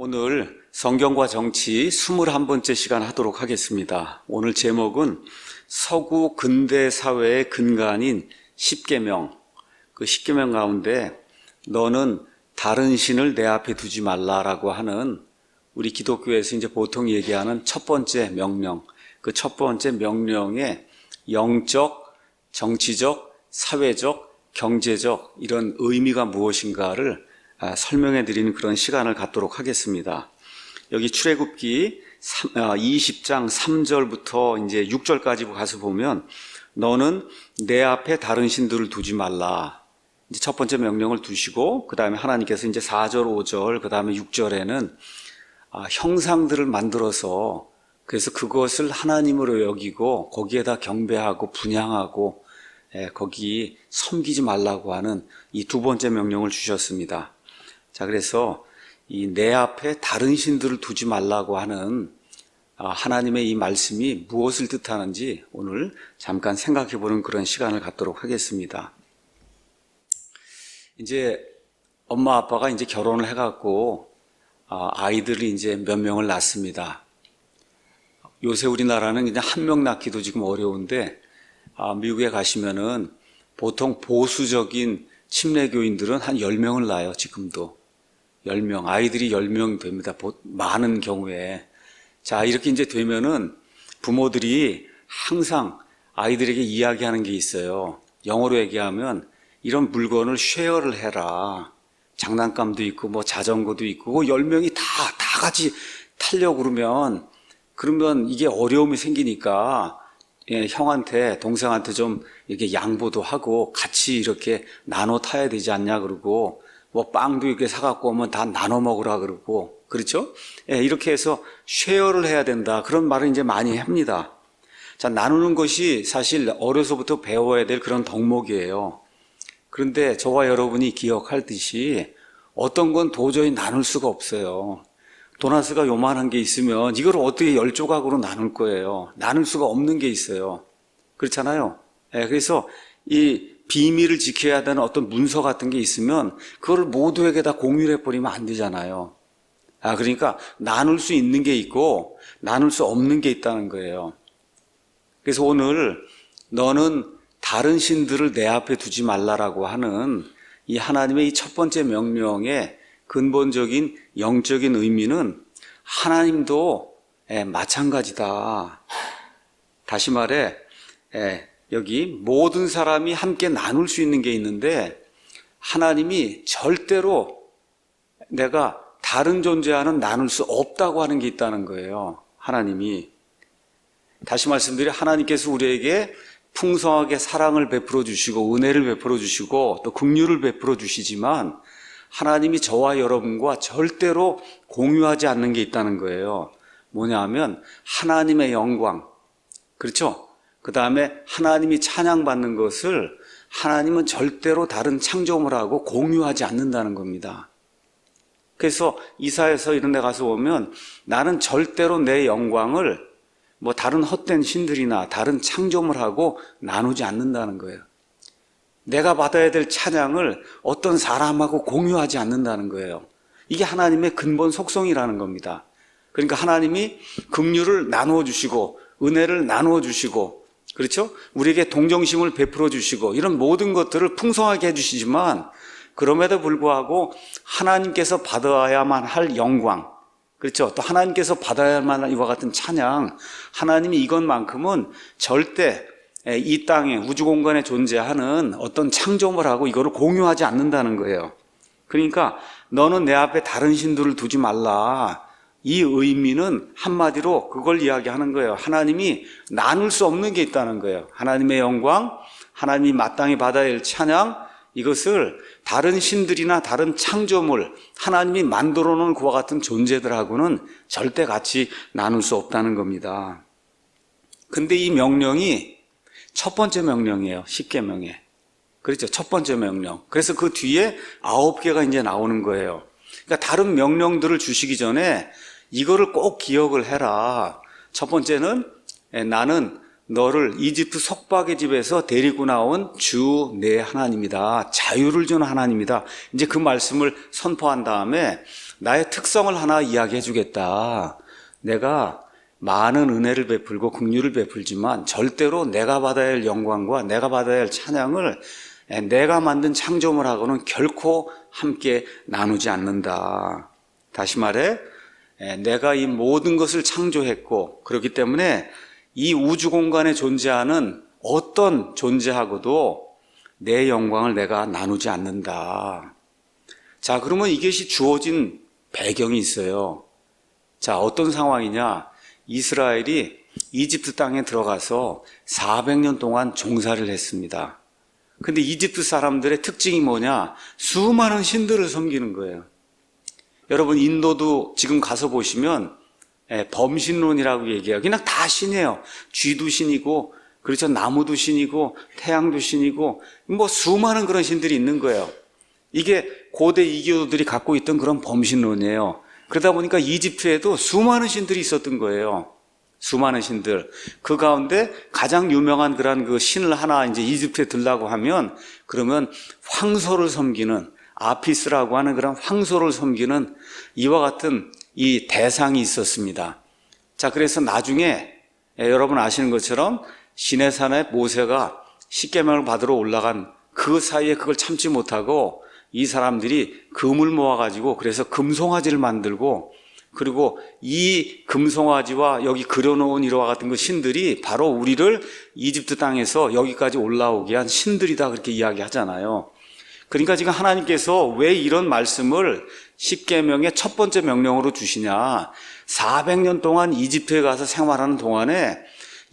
오늘 성경과 정치 21번째 시간 하도록 하겠습니다. 오늘 제목은 서구 근대 사회의 근간인 십계명, 그 십계명 가운데 너는 다른 신을 내 앞에 두지 말라라고 하는 우리 기독교에서 이제 보통 얘기하는 첫 번째 명령, 그 첫 번째 명령의 영적, 정치적, 사회적, 경제적 이런 의미가 무엇인가를 설명해 드리는 그런 시간을 갖도록 하겠습니다. 여기 출애굽기 20장 3절부터 이제 6절까지 가서 보면 너는 내 앞에 다른 신들을 두지 말라. 이제 첫 번째 명령을 두시고 그다음에 하나님께서 이제 4절, 5절, 그다음에 6절에는 형상들을 만들어서 그래서 그것을 하나님으로 여기고 거기에다 경배하고 분향하고 거기 섬기지 말라고 하는 이 두 번째 명령을 주셨습니다. 자, 그래서 이 내 앞에 다른 신들을 두지 말라고 하는 하나님의 이 말씀이 무엇을 뜻하는지 오늘 잠깐 생각해 보는 그런 시간을 갖도록 하겠습니다. 이제 엄마 아빠가 이제 결혼을 해갖고 아이들을 이제 몇 명을 낳습니다. 요새 우리나라는 그냥 한 명 낳기도 지금 어려운데 미국에 가시면은 보통 보수적인 침례교인들은 한 10명을 낳아요, 지금도. 10명, 아이들이 10명 됩니다. 많은 경우에. 자, 이렇게 이제 되면은 부모들이 항상 아이들에게 이야기하는 게 있어요. 영어로 얘기하면 이런 물건을 쉐어를 해라. 장난감도 있고, 뭐 자전거도 있고, 10명이 다 같이 타려고 그러면 이게 어려움이 생기니까, 형한테, 동생한테 좀 이렇게 양보도 하고 같이 이렇게 나눠 타야 되지 않냐 그러고, 뭐 빵도 이렇게 사갖고 오면 다 나눠 먹으라 그러고, 그렇죠? 이렇게 해서 쉐어를 해야 된다. 그런 말을 이제 많이 합니다. 자, 나누는 것이 사실 어려서부터 배워야 될 그런 덕목이에요. 그런데 저와 여러분이 기억할 듯이 어떤 건 도저히 나눌 수가 없어요. 도나스가 요만한 게 있으면 이걸 어떻게 10조각으로 나눌 거예요. 나눌 수가 없는 게 있어요. 그렇잖아요. 그래서 이 비밀을 지켜야 되는 어떤 문서 같은 게 있으면 그걸 모두에게 다 공유를 해버리면 안 되잖아요. 그러니까 나눌 수 있는 게 있고 나눌 수 없는 게 있다는 거예요. 그래서 오늘 너는 다른 신들을 내 앞에 두지 말라라고 하는 이 하나님의 이 첫 번째 명령의 근본적인 영적인 의미는 하나님도 마찬가지다. 다시 말해 여기 모든 사람이 함께 나눌 수 있는 게 있는데 하나님이 절대로 내가 다른 존재와는 나눌 수 없다고 하는 게 있다는 거예요. 하나님이. 다시 말씀드려 하나님께서 우리에게 풍성하게 사랑을 베풀어 주시고 은혜를 베풀어 주시고 또 긍휼을 베풀어 주시지만 하나님이 저와 여러분과 절대로 공유하지 않는 게 있다는 거예요. 뭐냐 하면 하나님의 영광. 그렇죠? 그 다음에 하나님이 찬양받는 것을 하나님은 절대로 다른 창조물하고 공유하지 않는다는 겁니다. 그래서 이사야서 이런 데 가서 보면 나는 절대로 내 영광을 뭐 다른 헛된 신들이나 다른 창조물하고 나누지 않는다는 거예요. 내가 받아야 될 찬양을 어떤 사람하고 공유하지 않는다는 거예요. 이게 하나님의 근본 속성이라는 겁니다. 그러니까 하나님이 긍휼을 나누어 주시고 은혜를 나누어 주시고 그렇죠? 우리에게 동정심을 베풀어 주시고 이런 모든 것들을 풍성하게 해주시지만 그럼에도 불구하고 하나님께서 받아야만 할 영광, 그렇죠? 또 하나님께서 받아야만 할 이와 같은 찬양, 하나님이 이것만큼은 절대 이 땅에 우주 공간에 존재하는 어떤 창조물하고 이거를 공유하지 않는다는 거예요. 그러니까 너는 내 앞에 다른 신들을 두지 말라. 이 의미는 한마디로 그걸 이야기하는 거예요. 하나님이 나눌 수 없는 게 있다는 거예요. 하나님의 영광, 하나님이 마땅히 받아야 할 찬양, 이것을 다른 신들이나 다른 창조물, 하나님이 만들어 놓은 그와 같은 존재들하고는 절대 같이 나눌 수 없다는 겁니다. 근데 이 명령이 첫 번째 명령이에요. 십계명에. 그렇죠? 첫 번째 명령. 그래서 그 뒤에 9개가 이제 나오는 거예요. 그러니까 다른 명령들을 주시기 전에 이거를 꼭 기억을 해라. 첫 번째는 나는 너를 이집트 속박의 집에서 데리고 나온 주 내 하나님이다. 자유를 주는 하나님이다. 이제 그 말씀을 선포한 다음에 나의 특성을 하나 이야기해 주겠다. 내가 많은 은혜를 베풀고 긍휼을 베풀지만 절대로 내가 받아야 할 영광과 내가 받아야 할 찬양을 내가 만든 창조물하고는 결코 함께 나누지 않는다. 다시 말해 내가 이 모든 것을 창조했고 그렇기 때문에 이 우주 공간에 존재하는 어떤 존재하고도 내 영광을 내가 나누지 않는다. 자, 그러면 이것이 주어진 배경이 있어요. 자, 어떤 상황이냐? 이스라엘이 이집트 땅에 들어가서 400년 동안 종살이를 했습니다. 근데 이집트 사람들의 특징이 뭐냐? 수많은 신들을 섬기는 거예요. 여러분 인도도 지금 가서 보시면 범신론이라고 얘기해요. 그냥 다 신이에요. 쥐도 신이고 그렇죠. 나무도 신이고 태양도 신이고 뭐 수많은 그런 신들이 있는 거예요. 이게 고대 이교도들이 갖고 있던 그런 범신론이에요. 그러다 보니까 이집트에도 수많은 신들이 있었던 거예요. 수많은 신들. 그 가운데 가장 유명한 그런 그 신을 하나 이제 이집트에 들라고 하면 그러면 황소를 섬기는 아피스라고 하는 그런 황소를 섬기는 이와 같은 이 대상이 있었습니다. 자, 그래서 나중에 여러분 아시는 것처럼 시내산에 모세가 십계명을 받으러 올라간 그 사이에 그걸 참지 못하고 이 사람들이 금을 모아가지고 그래서 금송아지를 만들고 그리고 이 금송아지와 여기 그려놓은 이와 같은 그 신들이 바로 우리를 이집트 땅에서 여기까지 올라오게 한 신들이다 그렇게 이야기하잖아요. 그러니까 지금 하나님께서 왜 이런 말씀을 십계명의 첫 번째 명령으로 주시냐. 400년 동안 이집트에 가서 생활하는 동안에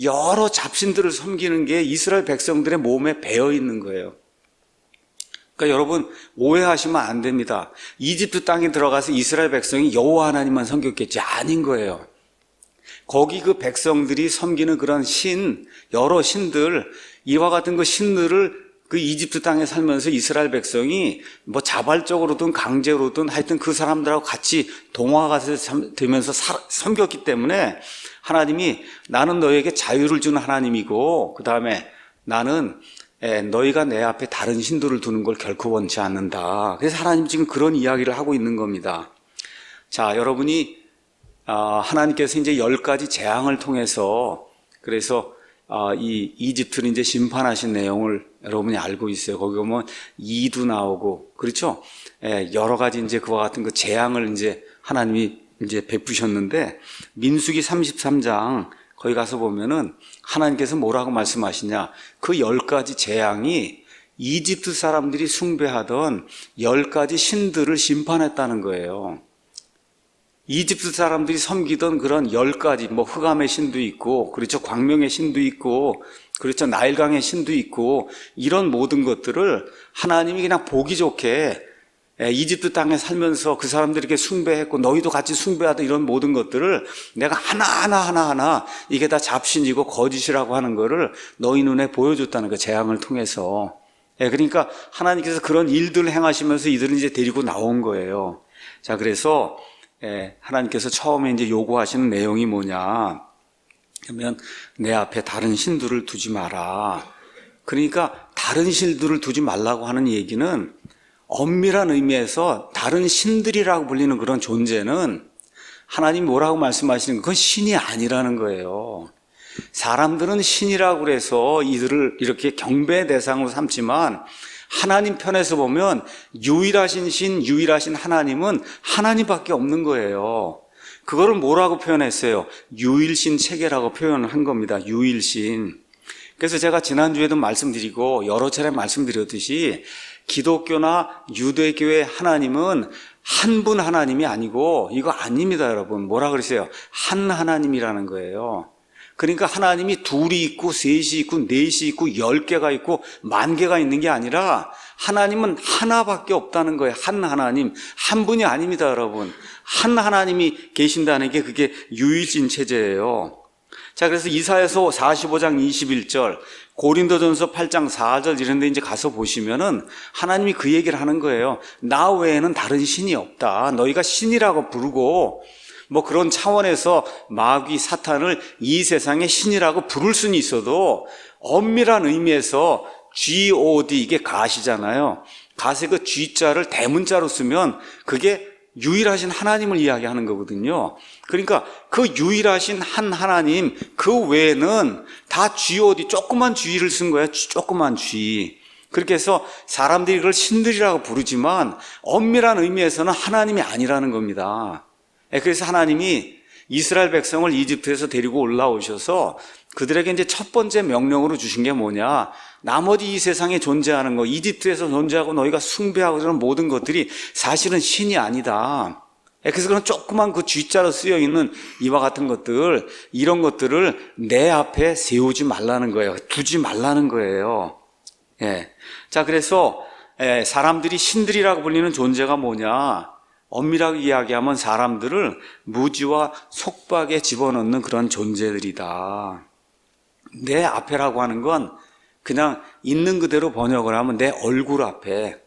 여러 잡신들을 섬기는 게 이스라엘 백성들의 몸에 배어 있는 거예요. 그러니까 여러분 오해하시면 안 됩니다. 이집트 땅에 들어가서 이스라엘 백성이 여호와 하나님만 섬겼겠지 아닌 거예요. 거기 그 백성들이 섬기는 그런 신, 여러 신들, 이와 같은 그 신들을 그 이집트 땅에 살면서 이스라엘 백성이 뭐 자발적으로든 강제로든 하여튼 그 사람들하고 같이 동화가 되면서 섬겼기 때문에 하나님이 나는 너에게 자유를 주는 하나님이고 그 다음에 나는 너희가 내 앞에 다른 신들을 두는 걸 결코 원치 않는다. 그래서 하나님 지금 그런 이야기를 하고 있는 겁니다. 자, 여러분이 하나님께서 이제 10가지 재앙을 통해서 그래서 이 이집트를 이제 심판하신 내용을 여러분이 알고 있어요. 거기 보면 이도 나오고 그렇죠? 여러 가지 이제 그와 같은 그 재앙을 이제 하나님이 이제 베푸셨는데 민수기 33장 거기 가서 보면은 하나님께서 뭐라고 말씀하시냐? 그 10가지 재앙이 이집트 사람들이 숭배하던 10가지 신들을 심판했다는 거예요. 이집트 사람들이 섬기던 그런 10가지, 뭐 흑암의 신도 있고, 그렇죠. 광명의 신도 있고, 그렇죠. 나일강의 신도 있고, 이런 모든 것들을 하나님이 그냥 보기 좋게 이집트 땅에 살면서 그 사람들에게 숭배했고, 너희도 같이 숭배하던 이런 모든 것들을 내가 하나하나 이게 다 잡신이고 거짓이라고 하는 거를 너희 눈에 보여줬다는 거, 재앙을 통해서. 그러니까 하나님께서 그런 일들을 행하시면서 이들은 이제 데리고 나온 거예요. 자, 그래서 하나님께서 처음에 이제 요구하시는 내용이 뭐냐? 그러면 내 앞에 다른 신들을 두지 마라. 그러니까 다른 신들을 두지 말라고 하는 얘기는 엄밀한 의미에서 다른 신들이라고 불리는 그런 존재는 하나님 뭐라고 말씀하시는 건 그건 신이 아니라는 거예요. 사람들은 신이라고 그래서 이들을 이렇게 경배의 대상으로 삼지만 하나님 편에서 보면 유일하신 신, 유일하신 하나님은 하나님밖에 없는 거예요. 그거를 뭐라고 표현했어요? 유일신 체계라고 표현을 한 겁니다. 유일신. 그래서 제가 지난주에도 말씀드리고 여러 차례 말씀드렸듯이 기독교나 유대교의 하나님은 한 분 하나님이 아니고 이거 아닙니다, 여러분. 뭐라 그랬어요? 한 하나님이라는 거예요. 그러니까 하나님이 둘이 있고 셋이 있고 넷이 있고 10개가 있고 10,000개가 있는 게 아니라 하나님은 하나밖에 없다는 거예요. 한 하나님, 한 분이 아닙니다, 여러분. 한 하나님이 계신다는 게 그게 유일신 체제예요. 자, 그래서 이사야서 45장 21절, 고린도전서 8장 4절 이런 데 이제 가서 보시면은 하나님이 그 얘기를 하는 거예요. 나 외에는 다른 신이 없다. 너희가 신이라고 부르고 뭐 그런 차원에서 마귀 사탄을 이 세상의 신이라고 부를 수는 있어도 엄밀한 의미에서 God, 이게 가시잖아요. 가세 그 G자를 대문자로 쓰면 그게 유일하신 하나님을 이야기하는 거거든요. 그러니까 그 유일하신 한 하나님 그 외에는 다 God, 조그만 G를 쓴 거야. 조그만 G. 그렇게 해서 사람들이 그걸 신들이라고 부르지만 엄밀한 의미에서는 하나님이 아니라는 겁니다. 그래서 하나님이 이스라엘 백성을 이집트에서 데리고 올라오셔서 그들에게 이제 첫 번째 명령으로 주신 게 뭐냐? 나머지 이 세상에 존재하는 거, 이집트에서 존재하고 너희가 숭배하고 그런 모든 것들이 사실은 신이 아니다. 그래서 그런 조그만 그 G자로 쓰여 있는 이와 같은 것들, 이런 것들을 내 앞에 세우지 말라는 거예요. 두지 말라는 거예요. 예. 자, 그래서 사람들이 신들이라고 불리는 존재가 뭐냐? 엄밀하게 이야기하면 사람들을 무지와 속박에 집어넣는 그런 존재들이다. 내 앞에라고 하는 건 그냥 있는 그대로 번역을 하면 내 얼굴 앞에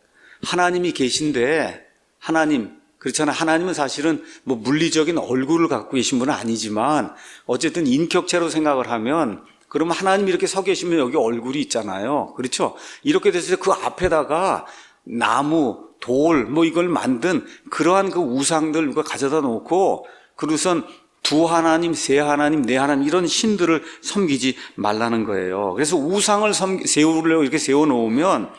하나님이 계신데, 하나님, 그렇잖아요. 하나님은 사실은 뭐 물리적인 얼굴을 갖고 계신 분은 아니지만 어쨌든 인격체로 생각을 하면, 그러면 하나님이 이렇게 서 계시면 여기 얼굴이 있잖아요. 그렇죠? 이렇게 됐을 때 그 앞에다가 나무, 돌, 뭐 이걸 만든 그러한 그 우상들 누가 가져다 놓고, 그러고선 두 하나님, 세 하나님, 네 하나님 이런 신들을 섬기지 말라는 거예요. 그래서 우상을 세우려고 이렇게 세워놓으면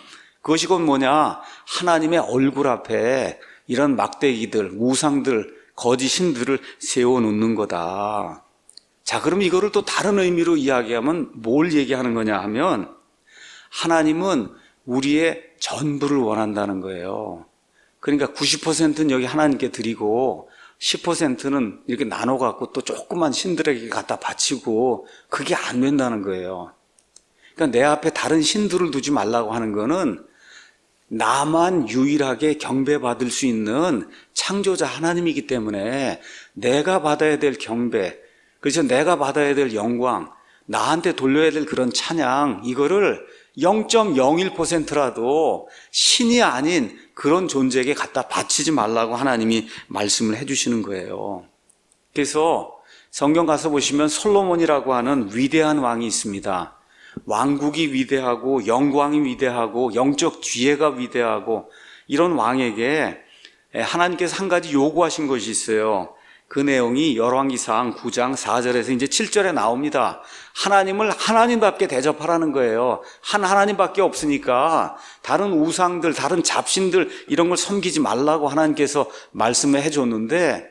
그것이 곧 뭐냐? 하나님의 얼굴 앞에 이런 막대기들, 우상들, 거짓 신들을 세워놓는 거다. 자, 그럼 이거를 또 다른 의미로 이야기하면 뭘 얘기하는 거냐 하면, 하나님은 우리의 전부를 원한다는 거예요. 그러니까 90%는 여기 하나님께 드리고 10%는 이렇게 나눠갖고 또 조그만 신들에게 갖다 바치고, 그게 안 된다는 거예요. 그러니까 내 앞에 다른 신들을 두지 말라고 하는 거는 나만 유일하게 경배받을 수 있는 창조자 하나님이기 때문에 내가 받아야 될 경배, 그래서 내가 받아야 될 영광, 나한테 돌려야 될 그런 찬양, 이거를 0.01%라도 신이 아닌 그런 존재에게 갖다 바치지 말라고 하나님이 말씀을 해주시는 거예요. 그래서 성경 가서 보시면 솔로몬이라고 하는 위대한 왕이 있습니다. 왕국이 위대하고 영광이 위대하고 영적 지혜가 위대하고 이런 왕에게 하나님께서 한 가지 요구하신 것이 있어요. 그 내용이 열왕기상 9장 4절에서 이제 7절에 나옵니다. 하나님을 하나님답게 대접하라는 거예요. 한 하나님밖에 없으니까 다른 우상들, 다른 잡신들 이런 걸 섬기지 말라고 하나님께서 말씀을 해줬는데,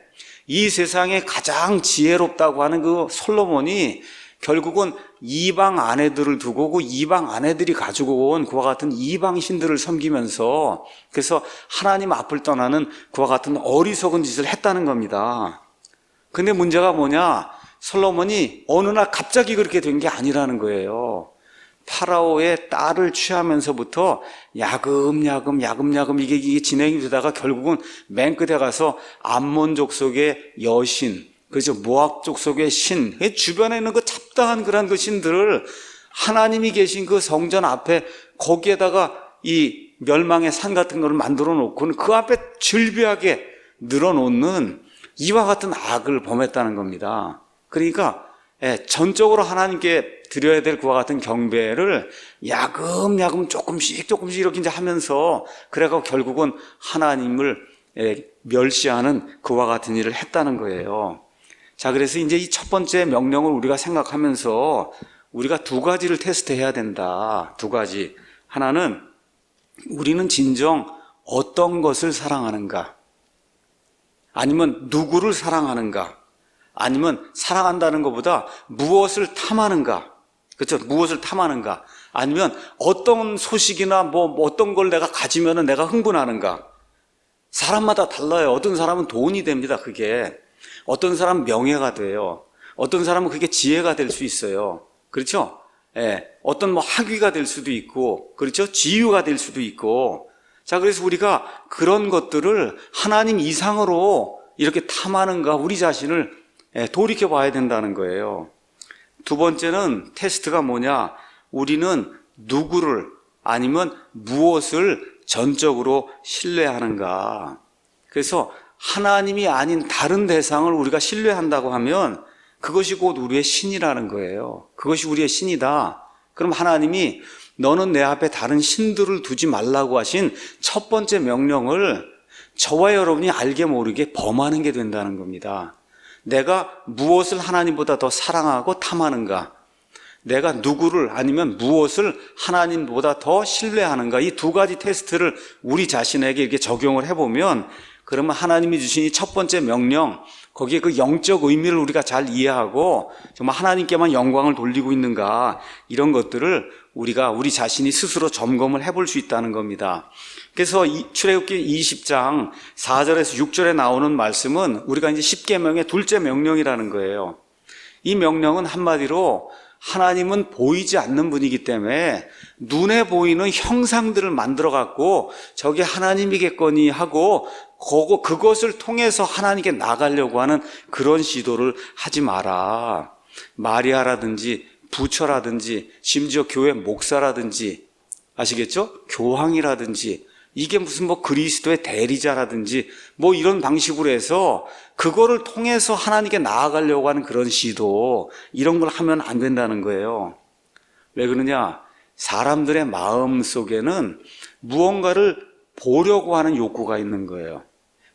이 세상에 가장 지혜롭다고 하는 그 솔로몬이 결국은 이방 아내들을 두고 그 이방 아내들이 가지고 온 그와 같은 이방 신들을 섬기면서, 그래서 하나님 앞을 떠나는 그와 같은 어리석은 짓을 했다는 겁니다. 근데 문제가 뭐냐? 솔로몬이 어느 날 갑자기 그렇게 된 게 아니라는 거예요. 파라오의 딸을 취하면서부터 야금야금 이게 진행이 되다가 결국은 맨 끝에 가서 암몬 족속의 여신, 그렇죠, 모압 족속의 신, 주변에 있는 그 잡다한 그런 그 신들을 하나님이 계신 그 성전 앞에 거기에다가 이 멸망의 산 같은 걸 만들어 놓고는 그 앞에 즐비하게 늘어놓는 이와 같은 악을 범했다는 겁니다. 그러니까 전적으로 하나님께 드려야 될 그와 같은 경배를 야금야금 조금씩 이렇게 이제 하면서, 그래가 결국은 하나님을 멸시하는 그와 같은 일을 했다는 거예요. 자, 그래서 이제 이 첫 번째 명령을 우리가 생각하면서 우리가 두 가지를 테스트해야 된다. 두 가지. 하나는 우리는 진정 어떤 것을 사랑하는가? 아니면 누구를 사랑하는가? 아니면 사랑한다는 것보다 무엇을 탐하는가? 그렇죠? 무엇을 탐하는가? 아니면 어떤 소식이나 뭐 어떤 걸 내가 가지면은 내가 흥분하는가? 사람마다 달라요. 어떤 사람은 돈이 됩니다. 그게. 어떤 사람은 명예가 돼요. 어떤 사람은 그게 지혜가 될 수 있어요. 그렇죠? 어떤 뭐 학위가 될 수도 있고, 그렇죠? 지유가 될 수도 있고. 자, 그래서 우리가 그런 것들을 하나님 이상으로 이렇게 탐하는가, 우리 자신을 돌이켜 봐야 된다는 거예요. 두 번째는 테스트가 뭐냐? 우리는 누구를 아니면 무엇을 전적으로 신뢰하는가? 그래서 하나님이 아닌 다른 대상을 우리가 신뢰한다고 하면 그것이 곧 우리의 신이라는 거예요. 그것이 우리의 신이다. 그럼 하나님이 너는 내 앞에 다른 신들을 두지 말라고 하신 첫 번째 명령을 저와 여러분이 알게 모르게 범하는 게 된다는 겁니다. 내가 무엇을 하나님보다 더 사랑하고 탐하는가? 내가 누구를 아니면 무엇을 하나님보다 더 신뢰하는가? 이 두 가지 테스트를 우리 자신에게 이렇게 적용을 해보면 그러면 하나님이 주신 이 첫 번째 명령, 거기에 그 영적 의미를 우리가 잘 이해하고 정말 하나님께만 영광을 돌리고 있는가, 이런 것들을 우리가 우리 자신이 스스로 점검을 해볼 수 있다는 겁니다. 그래서 출애굽기 20장 4절에서 6절에 나오는 말씀은 우리가 이제 10계명의 둘째 명령이라는 거예요. 이 명령은 한마디로 하나님은 보이지 않는 분이기 때문에 눈에 보이는 형상들을 만들어 갖고 저게 하나님이겠거니 하고 그것을 통해서 하나님께 나가려고 하는 그런 시도를 하지 마라. 마리아라든지 부처라든지 심지어 교회 목사라든지, 아시겠죠? 교황이라든지 이게 무슨 뭐 그리스도의 대리자라든지 뭐 이런 방식으로 해서 그거를 통해서 하나님께 나아가려고 하는 그런 시도, 이런 걸 하면 안 된다는 거예요. 왜 그러냐? 사람들의 마음 속에는 무언가를 보려고 하는 욕구가 있는 거예요.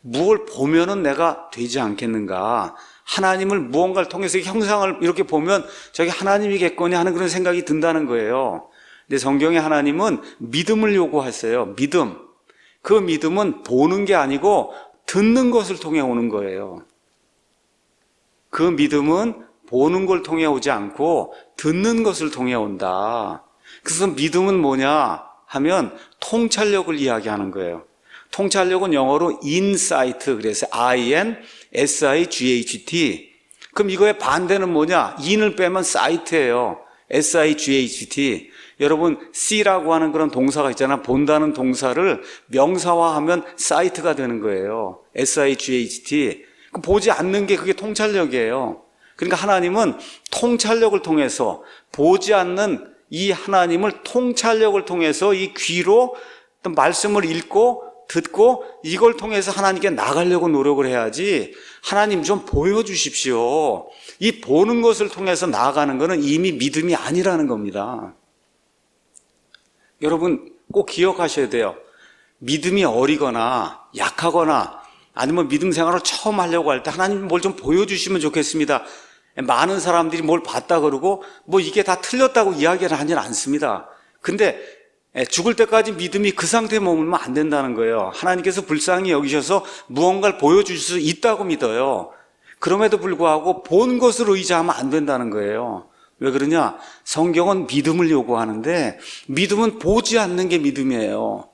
무엇을 보면은 내가 되지 않겠는가? 하나님을 무언가를 통해서 형상을 이렇게 보면 저게 하나님이겠거니 하는 그런 생각이 든다는 거예요. 근데 성경의 하나님은 믿음을 요구하세요. 믿음. 그 믿음은 보는 게 아니고 듣는 것을 통해 오는 거예요. 그 믿음은 보는 걸 통해 오지 않고 듣는 것을 통해 온다. 그래서 믿음은 뭐냐 하면 통찰력을 이야기하는 거예요. 통찰력은 영어로 insight, 그래서 I-N-S-I-G-H-T. 그럼 이거의 반대는 뭐냐? in을 빼면 sight예요. S-I-G-H-T. 여러분, see라고 하는 그런 동사가 있잖아. 본다는 동사를 명사화하면 sight가 되는 거예요. S-I-G-H-T. 보지 않는 게 그게 통찰력이에요. 그러니까 하나님은 통찰력을 통해서, 보지 않는 이 하나님을 통찰력을 통해서 이 귀로 어떤 말씀을 읽고 듣고 이걸 통해서 하나님께 나가려고 노력을 해야지, 하나님 좀 보여주십시오. 이 보는 것을 통해서 나아가는 것은 이미 믿음이 아니라는 겁니다. 여러분 꼭 기억하셔야 돼요. 믿음이 어리거나 약하거나 아니면 믿음 생활을 처음 하려고 할 때 하나님 뭘 좀 보여주시면 좋겠습니다. 많은 사람들이 뭘 봤다 그러고 뭐 이게 다 틀렸다고 이야기를 하지는 않습니다. 근데 죽을 때까지 믿음이 그 상태에 머물면 안 된다는 거예요. 하나님께서 불쌍히 여기셔서 무언가를 보여주실 수 있다고 믿어요. 그럼에도 불구하고 본 것을 의지하면 안 된다는 거예요. 왜 그러냐? 성경은 믿음을 요구하는데 믿음은 보지 않는 게 믿음이에요.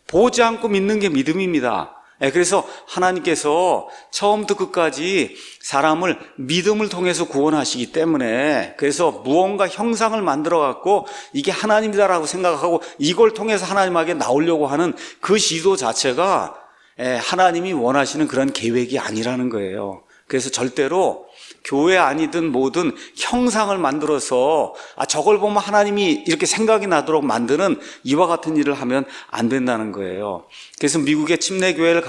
보지 않고 믿는 게 믿음입니다. 그래서 하나님께서 처음부터 끝까지 사람을 믿음을 통해서 구원하시기 때문에, 그래서 무언가 형상을 만들어 갖고 이게 하나님이다라고 생각하고 이걸 통해서 하나님에게 나오려고 하는 그 시도 자체가 하나님이 원하시는 그런 계획이 아니라는 거예요. 그래서 절대로 교회 아니든 뭐든 형상을 만들어서 저걸 보면 하나님이 이렇게 생각이 나도록 만드는 이와 같은 일을 하면 안 된다는 거예요. 그래서 미국의 침례교회를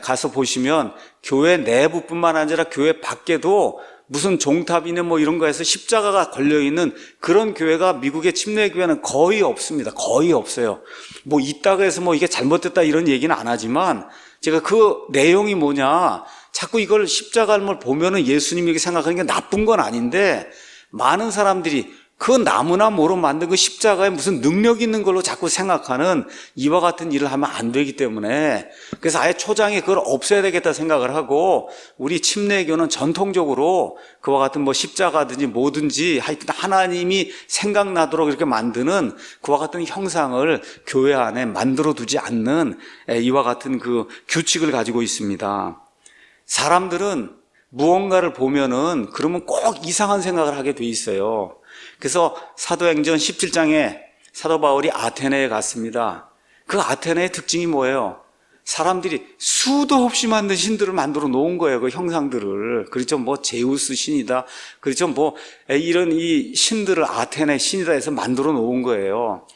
가서 보시면 교회 내부뿐만 아니라 교회 밖에도 무슨 종탑이나 뭐 이런 거에서 십자가가 걸려있는 그런 교회가 미국의 침례교회는 거의 없습니다. 거의 없어요. 뭐 있다고 해서 뭐 이게 잘못됐다 이런 얘기는 안 하지만, 제가 그 내용이 뭐냐, 자꾸 이걸 십자가를 보면은 예수님이 이렇게 생각하는 게 나쁜 건 아닌데, 많은 사람들이 그 나무나 뭐로 만든 그 십자가에 무슨 능력이 있는 걸로 자꾸 생각하는 이와 같은 일을 하면 안 되기 때문에, 그래서 아예 초장에 그걸 없애야 되겠다 생각을 하고, 우리 침례교는 전통적으로 그와 같은 뭐 십자가든지 뭐든지 하여튼 하나님이 생각나도록 이렇게 만드는 그와 같은 형상을 교회 안에 만들어 두지 않는 이와 같은 그 규칙을 가지고 있습니다. 사람들은 무언가를 보면은 그러면 꼭 이상한 생각을 하게 돼 있어요. 그래서 사도행전 17장에 사도 바울이 아테네에 갔습니다. 그 아테네의 특징이 뭐예요? 사람들이 수도 없이 만든 신들을 만들어 놓은 거예요. 그 형상들을. 그렇죠. 뭐 제우스 신이다. 그렇죠. 뭐 이런 이 신들을 아테네 신이다 해서 만들어 놓은 거예요.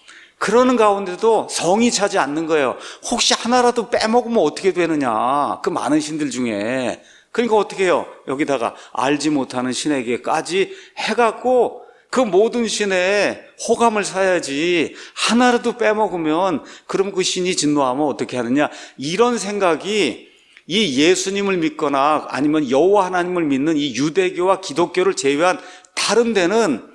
그러는 가운데도 성이 차지 않는 거예요. 혹시 하나라도 빼먹으면 어떻게 되느냐. 그 많은 신들 중에. 그러니까 어떻게 해요? 여기다가 알지 못하는 신에게까지 해갖고 그 모든 신에 호감을 사야지. 하나라도 빼먹으면 그럼 그 신이 진노하면 어떻게 하느냐. 이런 생각이 이 예수님을 믿거나 아니면 여호와 하나님을 믿는 이 유대교와 기독교를 제외한 다른 데는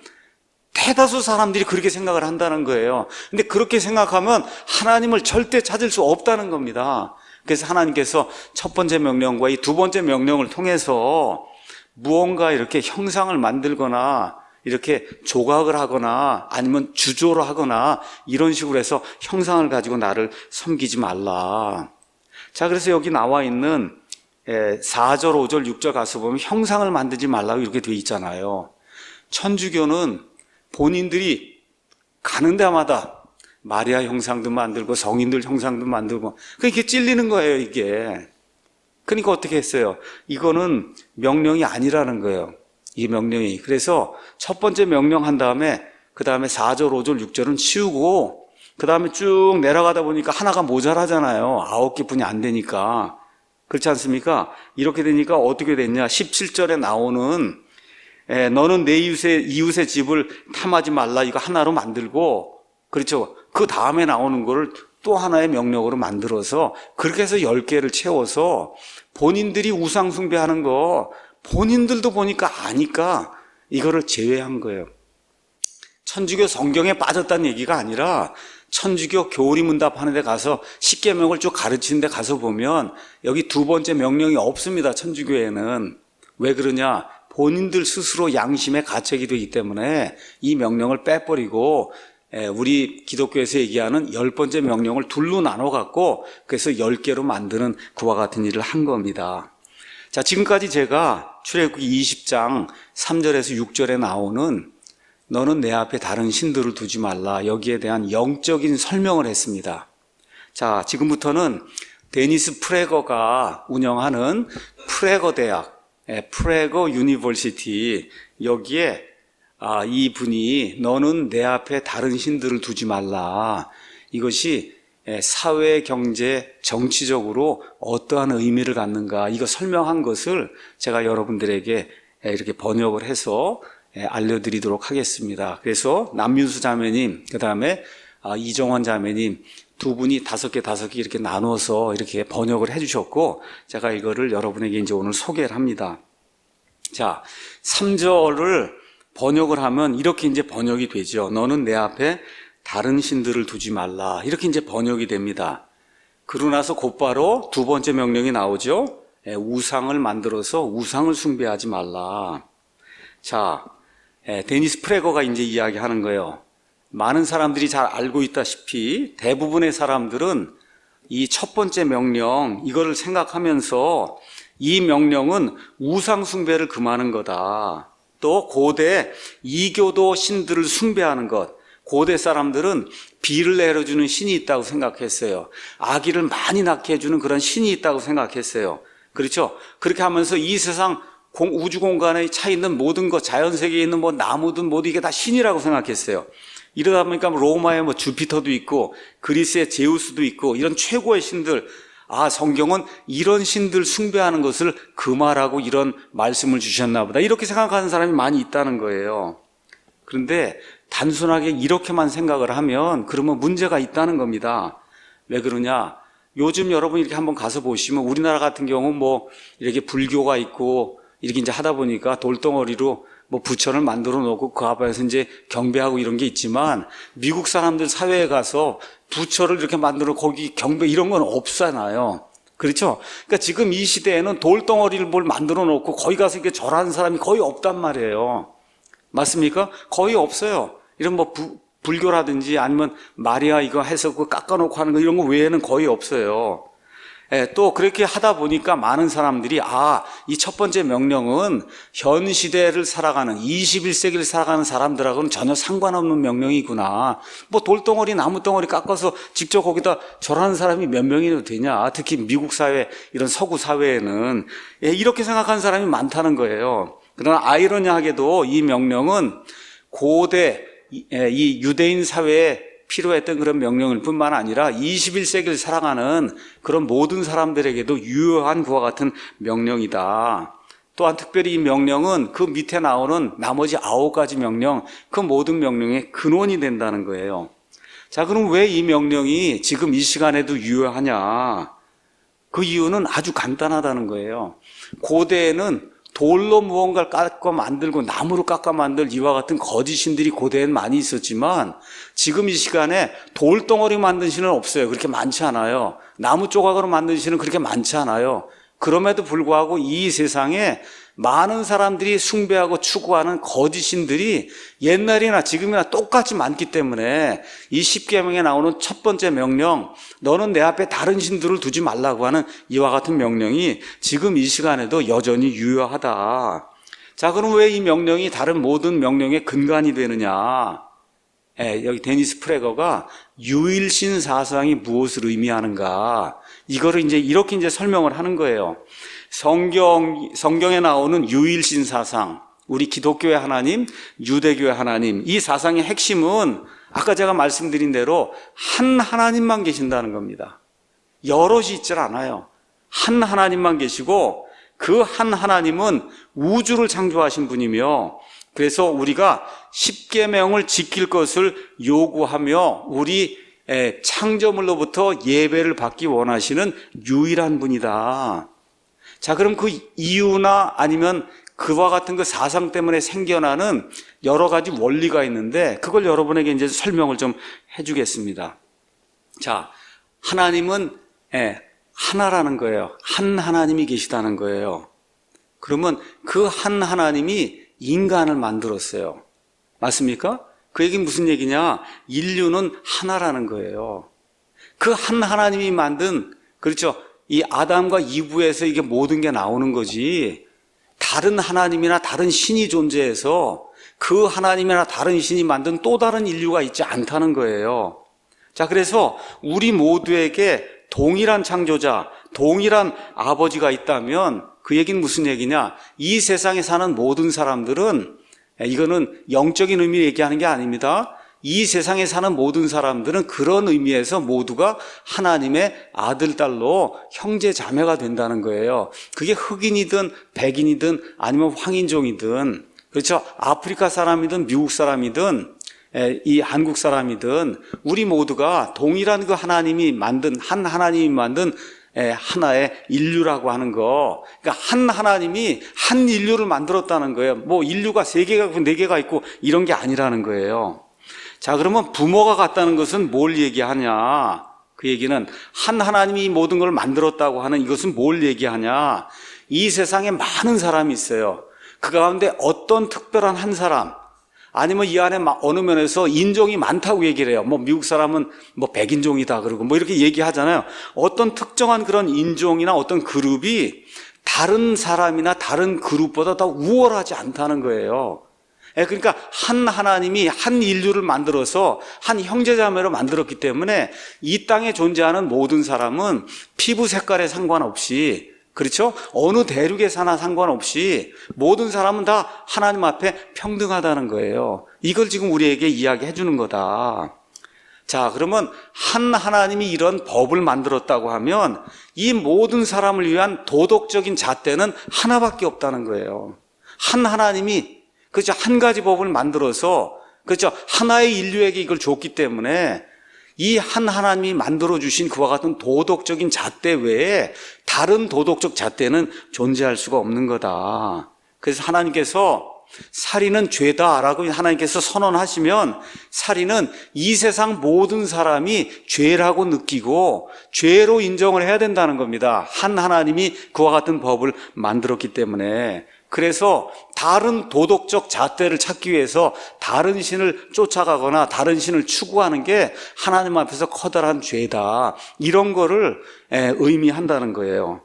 대다수 사람들이 그렇게 생각을 한다는 거예요. 근데 그렇게 생각하면 하나님을 절대 찾을 수 없다는 겁니다. 그래서 하나님께서 첫 번째 명령과 이 두 번째 명령을 통해서 무언가 이렇게 형상을 만들거나 이렇게 조각을 하거나 아니면 주조를 하거나 이런 식으로 해서 형상을 가지고 나를 섬기지 말라. 자, 그래서 여기 나와 있는 4절, 5절, 6절 가서 보면 형상을 만들지 말라고 이렇게 되어 있잖아요. 천주교는 본인들이 가는 데마다 마리아 형상도 만들고 성인들 형상도 만들고 그렇게 찔리는 거예요, 이게. 그러니까 어떻게 했어요? 이거는 명령이 아니라는 거예요. 이 명령이. 그래서 첫 번째 명령한 다음에 그 다음에 4절, 5절, 6절은 치우고 그 다음에 쭉 내려가다 보니까 하나가 모자라잖아요. 9개뿐이 안 되니까. 그렇지 않습니까? 이렇게 되니까 어떻게 됐냐? 17절에 나오는 너는 내 이웃의 집을 탐하지 말라 이거 하나로 만들고 그렇죠. 그 다음에 나오는 거를 또 하나의 명령으로 만들어서 그렇게 해서 10개를 채워서 본인들이 우상 숭배하는 거 본인들도 보니까 아니까 이거를 제외한 거예요. 천주교 성경에 빠졌다는 얘기가 아니라 천주교 교리문답하는 데 가서 십계명을 쭉 가르치는 데 가서 보면 여기 두 번째 명령이 없습니다. 천주교에는. 왜 그러냐? 본인들 스스로 양심에 가책이 되기 때문에 이 명령을 빼버리고 우리 기독교에서 얘기하는 10번째 명령을 둘로 나눠갖고 그래서 10개로 만드는 그와 같은 일을 한 겁니다. 자, 지금까지 제가 출애굽기 20장 3절에서 6절에 나오는 너는 내 앞에 다른 신들을 두지 말라 여기에 대한 영적인 설명을 했습니다. 자, 지금부터는 데니스 프레거가 운영하는 프레거 대학 프레거 유니버시티 여기에 이분이 너는 내 앞에 다른 신들을 두지 말라 이것이 사회, 경제, 정치적으로 어떠한 의미를 갖는가 이거 설명한 것을 제가 여러분들에게 이렇게 번역을 해서 알려드리도록 하겠습니다. 그래서 남윤수 자매님 그 다음에 이정원 자매님 두 분이 5개 이렇게 나눠서 이렇게 번역을 해주셨고 제가 이거를 여러분에게 이제 오늘 소개를 합니다. 자, 3절을 번역을 하면 이렇게 이제 번역이 되죠. 너는 내 앞에 다른 신들을 두지 말라. 이렇게 이제 번역이 됩니다. 그러고 나서 곧바로 두 번째 명령이 나오죠. 우상을 만들어서 우상을 숭배하지 말라. 자, 데니스 프레거가 이제 이야기하는 거예요. 많은 사람들이 잘 알고 있다시피 대부분의 사람들은 이 첫 번째 명령 이거를 생각하면서 이 명령은 우상 숭배를 금하는 거다. 또 고대 이교도 신들을 숭배하는 것. 고대 사람들은 비를 내려주는 신이 있다고 생각했어요. 아기를 많이 낳게 해주는 그런 신이 있다고 생각했어요. 그렇죠? 그렇게 하면서 이 세상 우주 공간에 차 있는 모든 것, 자연 세계에 있는 뭐 나무든 뭐든 이게 다 신이라고 생각했어요. 이러다 보니까 로마에 뭐 주피터도 있고 그리스의 제우스도 있고 이런 최고의 신들, 성경은 이런 신들 숭배하는 것을 금하라고 이런 말씀을 주셨나 보다. 이렇게 생각하는 사람이 많이 있다는 거예요. 그런데 단순하게 이렇게만 생각을 하면 그러면 문제가 있다는 겁니다. 왜 그러냐? 요즘 여러분 이렇게 한번 가서 보시면 우리나라 같은 경우 뭐 이렇게 불교가 있고 이렇게 이제 하다 보니까 돌덩어리로 뭐 부처를 만들어 놓고 그 앞에서 이제 경배하고 이런 게 있지만 미국 사람들 사회에 가서 부처를 이렇게 만들어 거기 경배 이런 건 없잖아요. 그렇죠? 그러니까 지금 이 시대에는 돌덩어리를 뭘 만들어 놓고 거기 가서 이렇게 절하는 사람이 거의 없단 말이에요. 맞습니까? 거의 없어요. 이런 뭐 불교라든지 아니면 마리아 이거 해서 그 깎아놓고 하는 거 이런 거 외에는 거의 없어요. 또 그렇게 하다 보니까 많은 사람들이 이 첫 번째 명령은 현 시대를 살아가는 21세기를 살아가는 사람들하고는 전혀 상관없는 명령이구나. 뭐 돌덩어리 나무덩어리 깎아서 직접 거기다 절하는 사람이 몇 명이나 되냐. 특히 미국 사회 이런 서구 사회에는 이렇게 생각하는 사람이 많다는 거예요. 그러나 아이러니하게도 이 명령은 고대 이 유대인 사회에 필요했던 그런 명령일 뿐만 아니라 21세기를 살아가는 그런 모든 사람들에게도 유효한 그와 같은 명령이다. 또한 특별히 이 명령은 그 밑에 나오는 나머지 9가지 명령, 그 모든 명령의 근원이 된다는 거예요. 자, 그럼 왜 이 명령이 지금 이 시간에도 유효하냐? 그 이유는 아주 간단하다는 거예요. 고대에는 돌로 무언가를 깎아 만들고 나무로 깎아 만들 이와 같은 거짓 신들이 고대엔 많이 있었지만 지금 이 시간에 돌덩어리 만든 신은 없어요. 그렇게 많지 않아요. 나무 조각으로 만든 신은 그렇게 많지 않아요. 그럼에도 불구하고 이 세상에 많은 사람들이 숭배하고 추구하는 거짓 신들이 옛날이나 지금이나 똑같이 많기 때문에 이 십계명에 나오는 첫 번째 명령, 너는 내 앞에 다른 신들을 두지 말라고 하는 이와 같은 명령이 지금 이 시간에도 여전히 유효하다. 자, 그럼 왜 이 명령이 다른 모든 명령의 근간이 되느냐? 여기 데니스 프레거가 유일신 사상이 무엇을 의미하는가? 이거를 이렇게 설명을 하는 거예요. 성경에 나오는 유일신 사상, 우리 기독교의 하나님, 유대교의 하나님, 이 사상의 핵심은 아까 제가 말씀드린 대로 한 하나님만 계신다는 겁니다. 여럿이 있질 않아요. 한 하나님만 계시고 그 한 하나님은 우주를 창조하신 분이며 그래서 우리가 십계명을 지킬 것을 요구하며 우리 창조물로부터 예배를 받기 원하시는 유일한 분이다. 자, 그럼 그 이유나 아니면 그와 같은 그 사상 때문에 생겨나는 여러 가지 원리가 있는데 그걸 여러분에게 이제 설명을 좀 해주겠습니다. 자, 하나님은 하나라는 거예요. 한 하나님이 계시다는 거예요. 그러면 그 한 하나님이 인간을 만들었어요. 맞습니까? 그 얘기는 무슨 얘기냐? 인류는 하나라는 거예요. 그 한 하나님이 만든, 그렇죠? 이 아담과 이브에서 이게 모든 게 나오는 거지. 다른 하나님이나 다른 신이 존재해서 그 하나님이나 다른 신이 만든 또 다른 인류가 있지 않다는 거예요. 자, 그래서 우리 모두에게 동일한 창조자, 동일한 아버지가 있다면 그 얘기는 무슨 얘기냐? 이 세상에 사는 모든 사람들은, 이거는 영적인 의미를 얘기하는 게 아닙니다. 이 세상에 사는 모든 사람들은 그런 의미에서 모두가 하나님의 아들, 딸로 형제, 자매가 된다는 거예요. 그게 흑인이든 백인이든 아니면 황인종이든, 그렇죠? 아프리카 사람이든 미국 사람이든 이 한국 사람이든 우리 모두가 동일한 그 하나님이 만든, 한 하나님이 만든 하나의 인류라고 하는 거. 그러니까 한 하나님이 한 인류를 만들었다는 거예요. 뭐 인류가 3개가 있고 4개가 있고 이런 게 아니라는 거예요. 자, 그러면 부모가 같다는 것은 뭘 얘기하냐? 그 얘기는 한 하나님이 모든 걸 만들었다고 하는 이것은 뭘 얘기하냐? 이 세상에 많은 사람이 있어요. 그 가운데 어떤 특별한 한 사람, 아니면 이 안에 어느 면에서 인종이 많다고 얘기를 해요. 뭐 미국 사람은 뭐 백인종이다 그러고 뭐 이렇게 얘기하잖아요. 어떤 특정한 그런 인종이나 어떤 그룹이 다른 사람이나 다른 그룹보다 더 우월하지 않다는 거예요. 그러니까 한 하나님이 한 인류를 만들어서 한 형제자매로 만들었기 때문에 이 땅에 존재하는 모든 사람은 피부 색깔에 상관없이, 그렇죠? 어느 대륙에 사나 상관없이 모든 사람은 다 하나님 앞에 평등하다는 거예요. 이걸 지금 우리에게 이야기해 주는 거다. 자, 그러면 한 하나님이 이런 법을 만들었다고 하면 이 모든 사람을 위한 도덕적인 잣대는 하나밖에 없다는 거예요. 한 하나님이, 그렇죠, 한 가지 법을 만들어서, 그렇죠, 하나의 인류에게 이걸 줬기 때문에 이 한 하나님이 만들어주신 그와 같은 도덕적인 잣대 외에 다른 도덕적 잣대는 존재할 수가 없는 거다. 그래서 하나님께서 살인은 죄다라고 하나님께서 선언하시면 살인은 이 세상 모든 사람이 죄라고 느끼고 죄로 인정을 해야 된다는 겁니다. 한 하나님이 그와 같은 법을 만들었기 때문에. 그래서 다른 도덕적 잣대를 찾기 위해서 다른 신을 쫓아가거나 다른 신을 추구하는 게 하나님 앞에서 커다란 죄다, 이런 거를 의미한다는 거예요.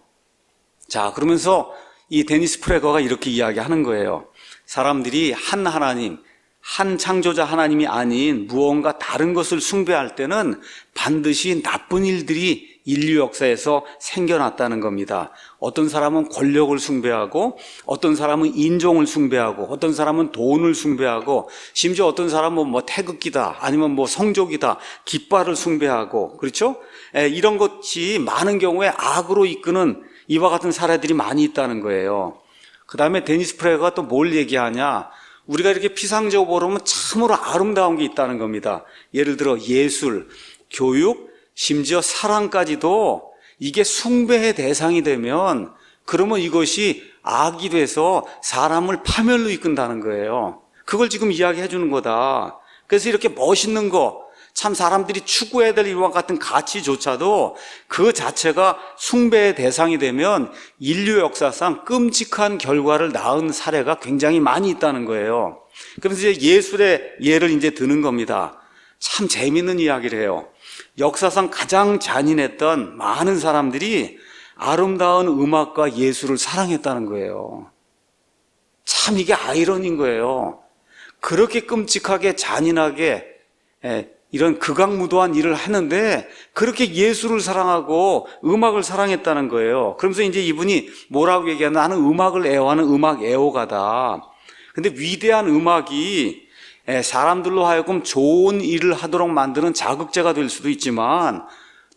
자, 그러면서 이 데니스 프레거가 이렇게 이야기하는 거예요. 사람들이 한 하나님, 한 창조자 하나님이 아닌 무언가 다른 것을 숭배할 때는 반드시 나쁜 일들이 인류 역사에서 생겨났다는 겁니다. 어떤 사람은 권력을 숭배하고, 어떤 사람은 인종을 숭배하고, 어떤 사람은 돈을 숭배하고, 심지어 어떤 사람은 뭐 태극기다, 아니면 뭐 성족이다, 깃발을 숭배하고, 그렇죠? 이런 것이 많은 경우에 악으로 이끄는 이와 같은 사례들이 많이 있다는 거예요. 그 다음에 데니스 프레거가 또 뭘 얘기하냐? 우리가 이렇게 피상적으로 보면 참으로 아름다운 게 있다는 겁니다. 예를 들어 예술, 교육, 심지어 사랑까지도 이게 숭배의 대상이 되면 그러면 이것이 악이 돼서 사람을 파멸로 이끈다는 거예요. 그걸 지금 이야기해 주는 거다. 그래서 이렇게 멋있는 거, 참 사람들이 추구해야 될 이와 같은 가치조차도 그 자체가 숭배의 대상이 되면 인류 역사상 끔찍한 결과를 낳은 사례가 굉장히 많이 있다는 거예요. 그래서 이제 예술의 예를 이제 드는 겁니다. 참 재밌는 이야기를 해요. 역사상 가장 잔인했던 많은 사람들이 아름다운 음악과 예술을 사랑했다는 거예요. 참 이게 아이러니인 거예요. 그렇게 끔찍하게 잔인하게 이런 극악무도한 일을 하는데 그렇게 예술을 사랑하고 음악을 사랑했다는 거예요. 그러면서 이제 이분이 뭐라고 얘기하나, 나는 음악을 애호하는 음악 애호가다. 근데 위대한 음악이 사람들로 하여금 좋은 일을 하도록 만드는 자극제가 될 수도 있지만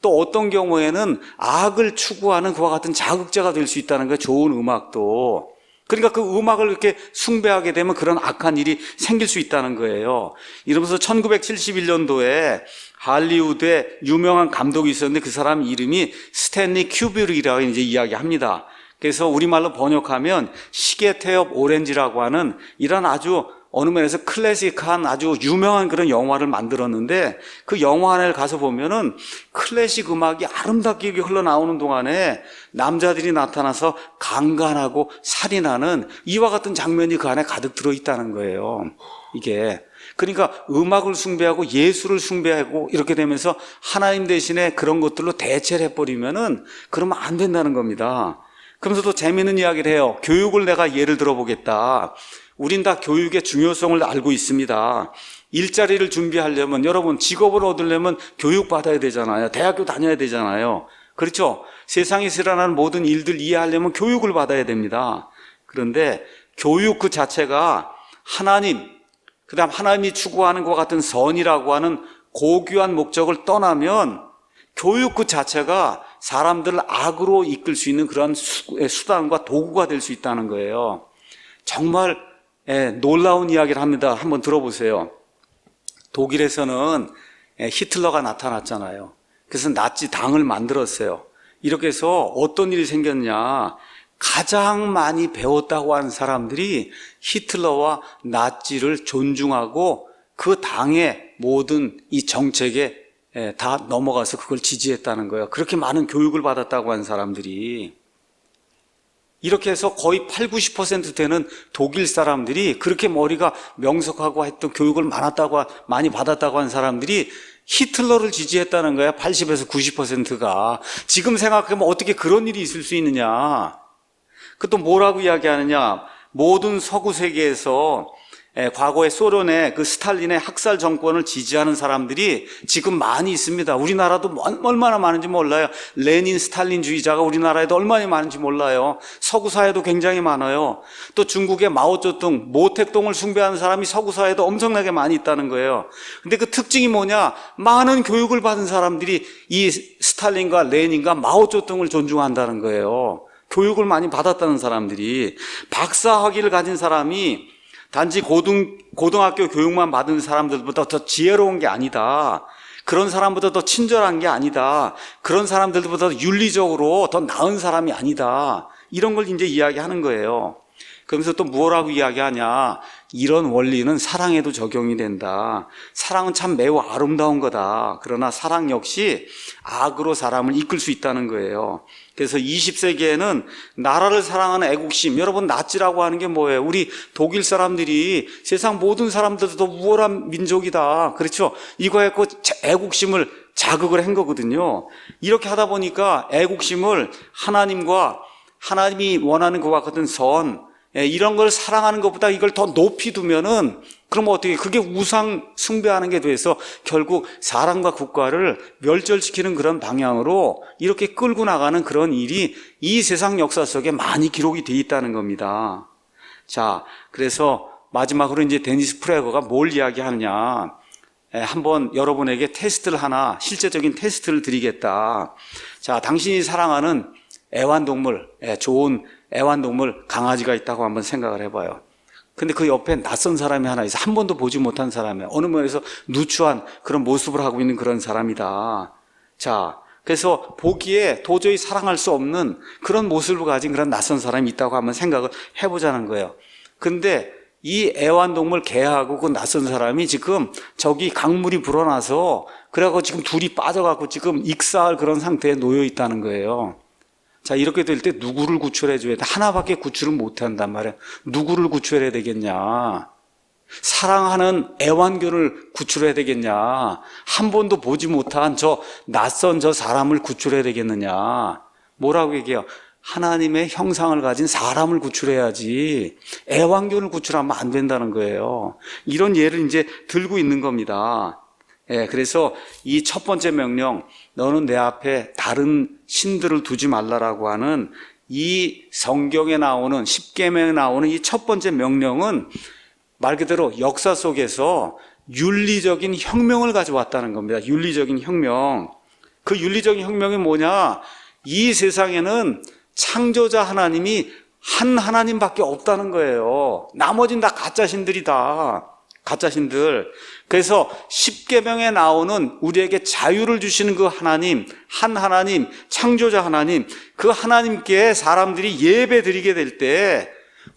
또 어떤 경우에는 악을 추구하는 그와 같은 자극제가 될 수 있다는 거예요. 좋은 음악도. 그러니까 그 음악을 이렇게 숭배하게 되면 그런 악한 일이 생길 수 있다는 거예요. 이러면서 1971년도에 할리우드에 유명한 감독이 있었는데 그 사람 이름이 스탠리 큐브릭이라고 이제 이야기합니다. 그래서 우리말로 번역하면 시계 태엽 오렌지라고 하는 이런 아주 어느 면에서 클래식한 아주 유명한 그런 영화를 만들었는데 그 영화관에 가서 보면은 클래식 음악이 아름답게 흘러나오는 동안에 남자들이 나타나서 강간하고 살인하는 이와 같은 장면이 그 안에 가득 들어있다는 거예요. 이게. 그러니까 음악을 숭배하고 예술을 숭배하고 이렇게 되면서 하나님 대신에 그런 것들로 대체를 해버리면은 그러면 안 된다는 겁니다. 그러면서 또 재미있는 이야기를 해요. 교육을 내가 예를 들어보겠다. 우린 다 교육의 중요성을 알고 있습니다. 일자리를 준비하려면, 여러분 직업을 얻으려면 교육받아야 되잖아요. 대학교 다녀야 되잖아요. 그렇죠? 세상에서 일어나는 모든 일들 이해하려면 교육을 받아야 됩니다. 그런데 교육 그 자체가 하나님, 그 다음 하나님이 추구하는 것 같은 선이라고 하는 고귀한 목적을 떠나면 교육 그 자체가 사람들을 악으로 이끌 수 있는 그런 수단과 도구가 될 수 있다는 거예요. 정말 놀라운 이야기를 합니다. 한번 들어보세요. 독일에서는 히틀러가 나타났잖아요. 그래서 나치 당을 만들었어요. 이렇게 해서 어떤 일이 생겼냐, 가장 많이 배웠다고 하는 사람들이 히틀러와 나치를 존중하고 그 당의 모든 이 정책에 다 넘어가서 그걸 지지했다는 거예요. 그렇게 많은 교육을 받았다고 하는 사람들이. 이렇게 해서 거의 80~90% 되는 독일 사람들이, 그렇게 머리가 명석하고 했던 교육을 많이 받았다고 하는 사람들이 히틀러를 지지했다는 거야. 80~90%가. 지금 생각하면 어떻게 그런 일이 있을 수 있느냐. 그 또 뭐라고 이야기하느냐. 모든 서구 세계에서 과거에 소련의 그 스탈린의 학살 정권을 지지하는 사람들이 지금 많이 있습니다. 우리나라도 얼마나 많은지 몰라요. 레닌 스탈린주의자가 우리나라에도 얼마나 많은지 몰라요. 서구 사회도 굉장히 많아요. 또 중국의 마오쩌둥, 모택동을 숭배하는 사람이 서구 사회도 엄청나게 많이 있다는 거예요. 근데 그 특징이 뭐냐? 많은 교육을 받은 사람들이 이 스탈린과 레닌과 마오쩌둥을 존중한다는 거예요. 교육을 많이 받았다는 사람들이. 박사 학위를 가진 사람이 단지 고등학교 교육만 받은 사람들보다 더 지혜로운 게 아니다. 그런 사람보다 더 친절한 게 아니다. 그런 사람들보다 더 윤리적으로 더 나은 사람이 아니다. 이런 걸 이제 이야기하는 거예요. 그러면서 또 뭐라고 이야기하냐. 이런 원리는 사랑에도 적용이 된다. 사랑은 참 매우 아름다운 거다. 그러나 사랑 역시 악으로 사람을 이끌 수 있다는 거예요. 그래서 20세기에는 나라를 사랑하는 애국심, 여러분 나치라고 하는 게 뭐예요? 우리 독일 사람들이 세상 모든 사람들도 더 우월한 민족이다. 그렇죠? 이거 해서 애국심을 자극을 한 거거든요. 이렇게 하다 보니까 애국심을 하나님과 하나님이 원하는 것과 같은 선, 이런 걸 사랑하는 것보다 이걸 더 높이 두면은 그럼 어떻게 그게 우상 숭배하는 게 돼서 결국 사람과 국가를 멸절시키는 그런 방향으로 이렇게 끌고 나가는 그런 일이 이 세상 역사 속에 많이 기록이 돼 있다는 겁니다. 자, 그래서 마지막으로 이제 데니스 프레거가 뭘 이야기하느냐. 한번 여러분에게 테스트를 하나, 실제적인 테스트를 드리겠다. 자, 당신이 사랑하는 애완동물, 좋은 애완동물 강아지가 있다고 한번 생각을 해봐요. 근데 그 옆에 낯선 사람이 하나 있어. 한 번도 보지 못한 사람이야. 어느 면에서 누추한 그런 모습을 하고 있는 그런 사람이다. 자, 그래서 보기에 도저히 사랑할 수 없는 그런 모습을 가진 그런 낯선 사람이 있다고 한번 생각을 해보자는 거예요. 근데 이 애완동물 개하고 그 낯선 사람이 지금 저기 강물이 불어나서 그래갖고 지금 둘이 빠져갖고 지금 익사할 그런 상태에 놓여 있다는 거예요. 자, 이렇게 될 때 누구를 구출해 줘야 돼? 하나밖에 구출을 못 한단 말이야. 누구를 구출해야 되겠냐? 사랑하는 애완견을 구출해야 되겠냐? 한 번도 보지 못한 저 낯선 저 사람을 구출해야 되겠느냐? 뭐라고 얘기해요? 하나님의 형상을 가진 사람을 구출해야지 애완견을 구출하면 안 된다는 거예요. 이런 예를 이제 들고 있는 겁니다. 그래서 이 첫 번째 명령, 너는 내 앞에 다른 신들을 두지 말라라고 하는 이 성경에 나오는 십계명에 나오는 이 첫 번째 명령은 말 그대로 역사 속에서 윤리적인 혁명을 가져왔다는 겁니다. 윤리적인 혁명. 그 윤리적인 혁명이 뭐냐? 이 세상에는 창조자 하나님이 한 하나님밖에 없다는 거예요. 나머지는 다 가짜 신들이다. 가짜 신들. 그래서 십계명에 나오는 우리에게 자유를 주시는 그 하나님, 한 하나님, 창조자 하나님, 그 하나님께 사람들이 예배 드리게 될 때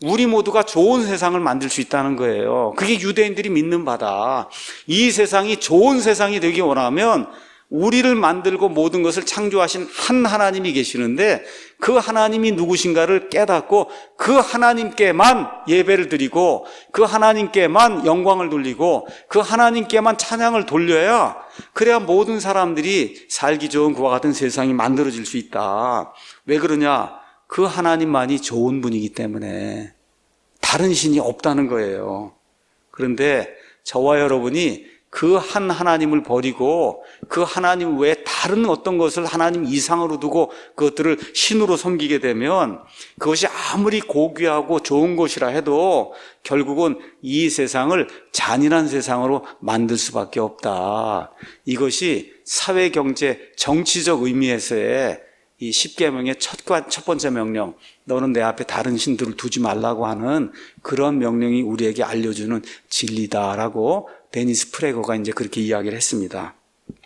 우리 모두가 좋은 세상을 만들 수 있다는 거예요. 그게 유대인들이 믿는 바다. 이 세상이 좋은 세상이 되기 원하면 우리를 만들고 모든 것을 창조하신 한 하나님이 계시는데 그 하나님이 누구신가를 깨닫고 그 하나님께만 예배를 드리고 그 하나님께만 영광을 돌리고 그 하나님께만 찬양을 돌려야 그래야 모든 사람들이 살기 좋은 그와 같은 세상이 만들어질 수 있다. 왜 그러냐? 그 하나님만이 좋은 분이기 때문에 다른 신이 없다는 거예요. 그런데 저와 여러분이 그 한 하나님을 버리고 그 하나님 외에 다른 어떤 것을 하나님 이상으로 두고 그것들을 신으로 섬기게 되면 그것이 아무리 고귀하고 좋은 것이라 해도 결국은 이 세상을 잔인한 세상으로 만들 수밖에 없다. 이것이 사회, 경제, 정치적 의미에서의 이 십계명의 첫 번째 명령, 너는 내 앞에 다른 신들을 두지 말라고 하는 그런 명령이 우리에게 알려주는 진리다라고 데니스 프레거가 이제 그렇게 이야기를 했습니다.